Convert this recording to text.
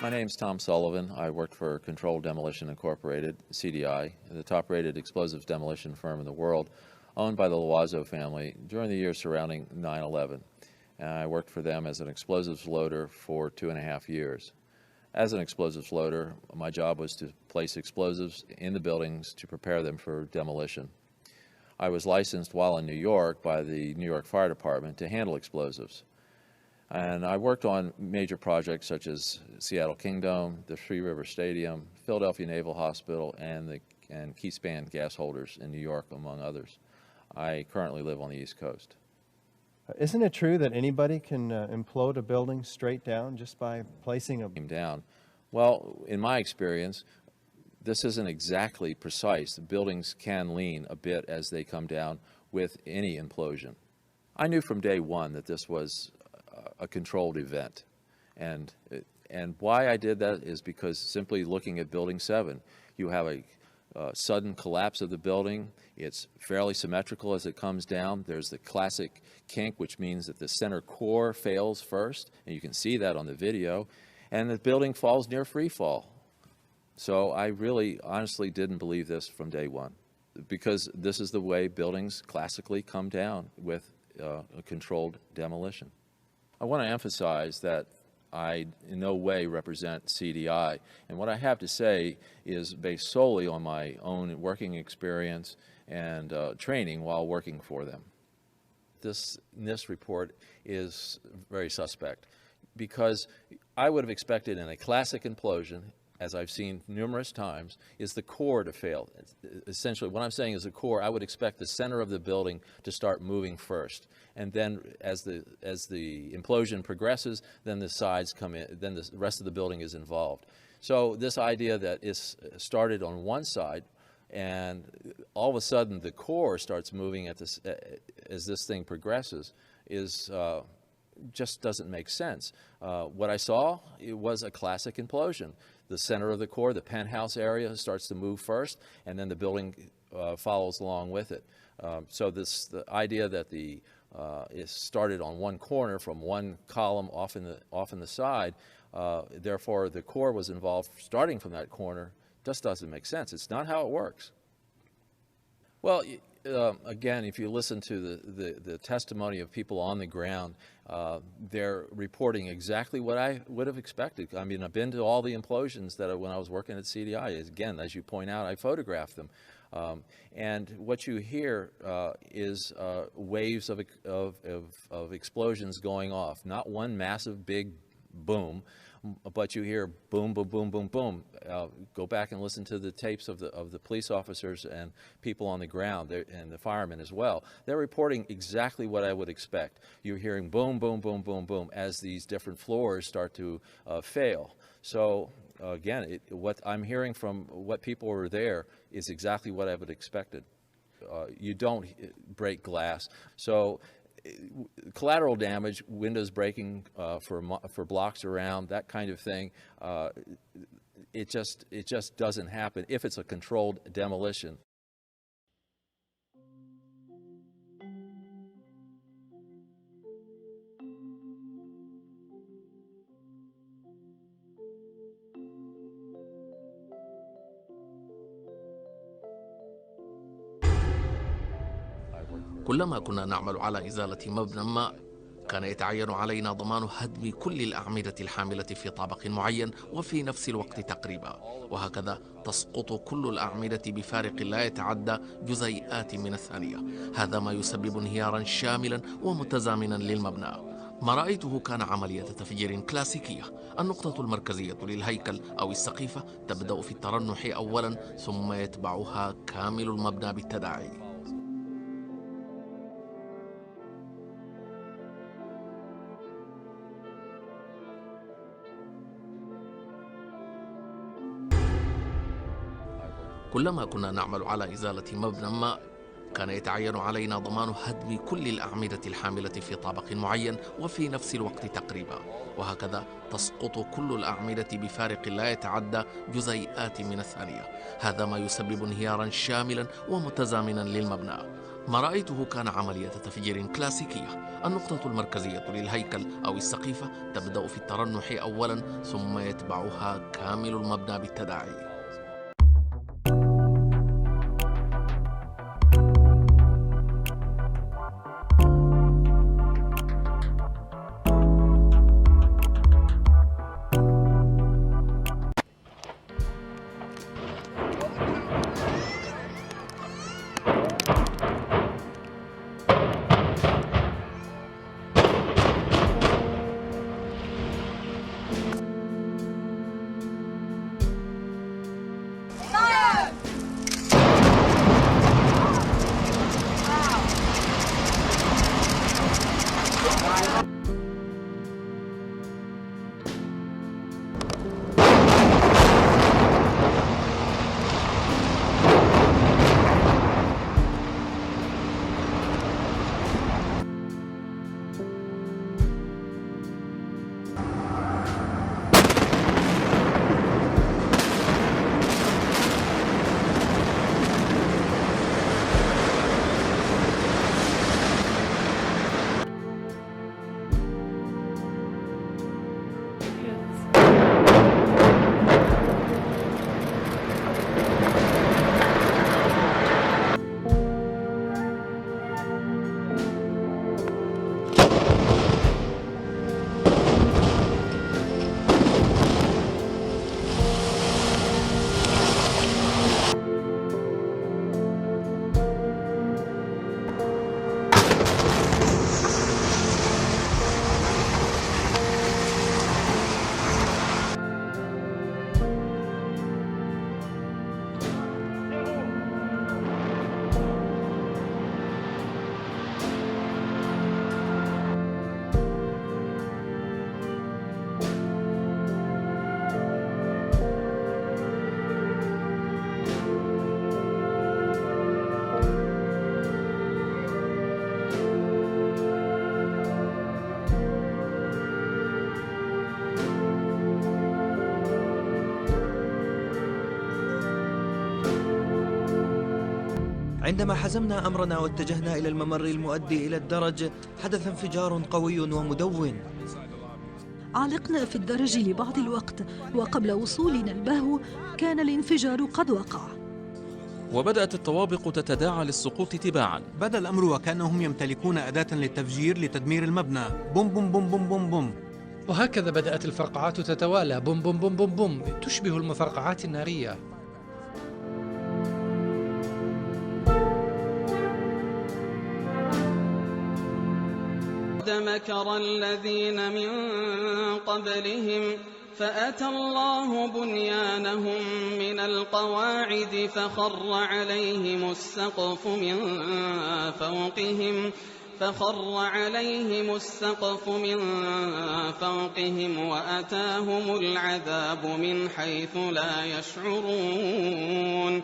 My name's Tom Sullivan. I worked for Controlled Demolition Incorporated, CDI, the top-rated explosives demolition firm in the world, owned by the Loiseau family during the years surrounding 9/11. And I worked for them as an explosives loader for 2.5 years. As an explosives loader, my job was to place explosives in the buildings to prepare them for demolition. I was licensed while in New York by the New York Fire Department to handle explosives. And I worked on major projects such as Seattle Kingdom, the Three River Stadium, Philadelphia Naval Hospital, and Keyspan gas holders in New York, among others. I currently live on the East Coast. Isn't it true that anybody can implode a building straight down just by placing a... Down? Well, in my experience, this isn't exactly precise. The buildings can lean a bit as they come down with any implosion. I knew from day one that this was a controlled event. And why I did that is because simply looking at Building 7, you have a sudden collapse of the building. It's fairly symmetrical as it comes down. There's the classic kink, which means that the center core fails first, and you can see that on the video, and the building falls near free fall. So I really honestly didn't believe this from day one, because this is the way buildings classically come down with a controlled demolition. I want to emphasize that I in no way represent CDI, and what I have to say is based solely on my own working experience and training while working for them. This report is very suspect, because I would have expected in a classic implosion, as I've seen numerous times, is the core to fail. Essentially, what I'm saying is the core, I would expect the center of the building to start moving first. And then as the implosion progresses, then the sides come in, then the rest of the building is involved. So this idea that it's started on one side, and all of a sudden the core starts moving at this, as this thing progresses, is just doesn't make sense. What I saw, it was a classic implosion. The center of the core, the penthouse area, starts to move first, and then the building follows along with it. So the idea that it started on one corner from one column off in the side, therefore the core was involved starting from that corner, just doesn't make sense. It's not how it works. Well, again, if you listen to the testimony of people on the ground, they're reporting exactly what I would have expected. I mean, I've been to all the implosions that when I was working at CDI. Again, as you point out, I photographed them. And what you hear is waves of explosions going off, not one massive big boom, but you hear boom, boom, boom, boom, boom. Go back and listen to the tapes of the police officers and people on the ground and the firemen as well. They're reporting exactly what I would expect. You're hearing boom, boom, boom, boom, boom as these different floors start to fail. So again, what I'm hearing from what people were there is exactly what I would have expected. You don't break glass. So collateral damage, windows breaking for blocks around, that kind of thing, it just doesn't happen if it's a controlled demolition. كلما كنا نعمل على إزالة مبنى ما كان يتعين علينا ضمان هدم كل الأعمدة الحاملة في طابق معين وفي نفس الوقت تقريبا، وهكذا تسقط كل الأعمدة بفارق لا يتعدى جزيئات من الثانية. هذا ما يسبب انهيارا شاملا ومتزامنا للمبنى. ما رأيته كان عملية تفجير كلاسيكية. النقطة المركزية للهيكل أو السقيفة تبدأ في الترنح أولا، ثم يتبعها كامل المبنى بالتداعي. كلما كنا نعمل على إزالة مبنى ما كان يتعين علينا ضمان هدم كل الأعمدة الحاملة في طابق معين وفي نفس الوقت تقريبا، وهكذا تسقط كل الأعمدة بفارق لا يتعدى جزيئات من الثانية. هذا ما يسبب انهيارا شاملا ومتزامنا للمبنى. ما رأيته كان عملية تفجير كلاسيكية. النقطة المركزية للهيكل أو السقيفة تبدأ في الترنح أولا، ثم يتبعها كامل المبنى بالتداعي. عندما حزمنا أمرنا واتجهنا إلى الممر المؤدي إلى الدرج، حدث انفجار قوي ومدون. علقنا في الدرج لبعض الوقت، وقبل وصولنا البهو كان الانفجار قد وقع. وبدأت الطوابق تتداعى للسقوط تباعا. بدا الأمر وكأنهم يمتلكون أداة للتفجير لتدمير المبنى. بوم بوم بوم بوم بوم بوم. وهكذا بدأت الفرقعات تتوالى، بوم بوم بوم بوم بوم، تشبه المفرقعات النارية. مكر الذين من قبلهم فأتى الله بنيانهم من القواعد فخر عليهم السقف من فوقهم وأتاهم العذاب من حيث لا يشعرون.